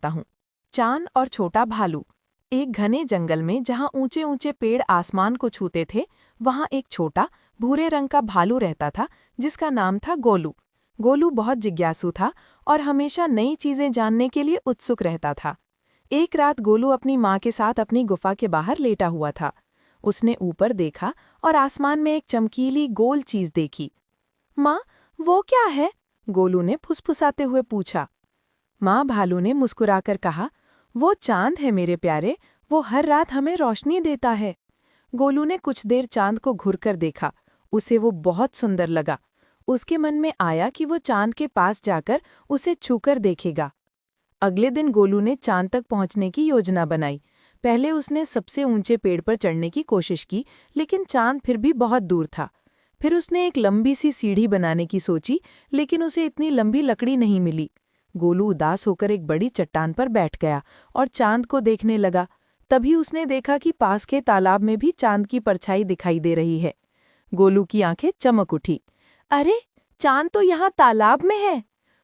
सकता हूँ। चांद और छोटा भालू। एक घने जंगल में जहाँ ऊंचे ऊंचे पेड़ आसमान को छूते थे, वहाँ एक छोटा भूरे रंग का भालू रहता था जिसका नाम था गोलू। गोलू बहुत जिज्ञासु था और हमेशा नई चीजें जानने के लिए उत्सुक रहता था। एक रात गोलू अपनी माँ के साथ अपनी गुफा के बाहर लेटा हुआ था। उसने ऊपर देखा और आसमान में एक चमकीली गोल चीज देखी। माँ, वो क्या है? गोलू ने फुसफुसाते हुए पूछा। माँ भालू ने मुस्कुराकर कहा, वो चांद है मेरे प्यारे, वो हर रात हमें रोशनी देता है। गोलू ने कुछ देर चांद को घुरकर देखा। उसे वो बहुत सुंदर लगा। उसके मन में आया कि वो चांद के पास जाकर उसे छूकर देखेगा। अगले दिन गोलू ने चांद तक पहुंचने की योजना बनाई। पहले उसने सबसे ऊंचे पेड़ पर चढ़ने की कोशिश की, लेकिन चांद फिर भी बहुत दूर था। फिर उसने एक लंबी सी सीढ़ी बनाने की सोची, लेकिन उसे इतनी लंबी लकड़ी नहीं मिली। गोलू उदास होकर एक बड़ी चट्टान पर बैठ गया और चांद को देखने लगा। तभी उसने देखा कि पास के तालाब में भी चांद की परछाई दिखाई दे रही है। गोलू की आंखें चमक उठी। अरे, चांद तो यहाँ तालाब में है।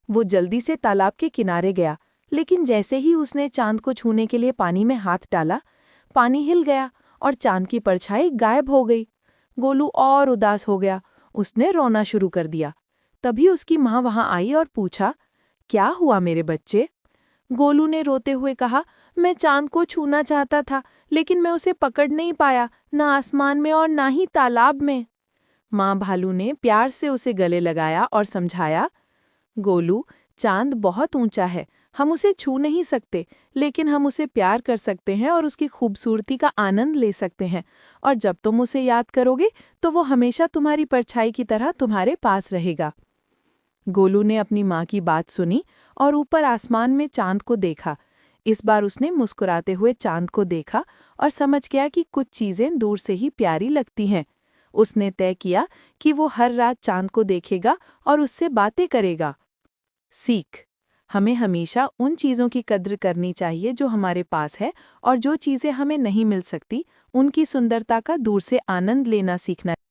वो जल्दी से तालाब के किनारे गया, लेकिन जैसे ही उसने चांद को छूने के लिए पानी में हाथ डाला, पानी हिल गया और चांद की परछाई गायब हो गई। गोलू और उदास हो गया। उसने रोना शुरू कर दिया। तभी उसकी माँ वहां आई और पूछा, क्या हुआ मेरे बच्चे? गोलू ने रोते हुए कहा, मैं चांद को छूना चाहता था, लेकिन मैं उसे पकड़ नहीं पाया, ना आसमान में और ना ही तालाब में। माँ भालू ने प्यार से उसे गले लगाया और समझाया, गोलू, चांद बहुत ऊंचा है, हम उसे छू नहीं सकते, लेकिन हम उसे प्यार कर सकते हैं और उसकी खूबसूरती का आनंद ले सकते हैं। और जब तुम उसे याद करोगे तो वो हमेशा तुम्हारी परछाई की तरह तुम्हारे पास रहेगा। गोलू ने अपनी माँ की बात सुनी और ऊपर आसमान में चांद को देखा। इस बार उसने मुस्कुराते हुए चांद को देखा और समझ गया कि कुछ चीज़ें दूर से ही प्यारी लगती हैं। उसने तय किया कि वो हर रात चांद को देखेगा और उससे बातें करेगा। सीख: हमें हमेशा उन चीज़ों की कद्र करनी चाहिए जो हमारे पास है, और जो चीज़ें हमें नहीं मिल सकती उनकी सुंदरता का दूर से आनंद लेना सीखना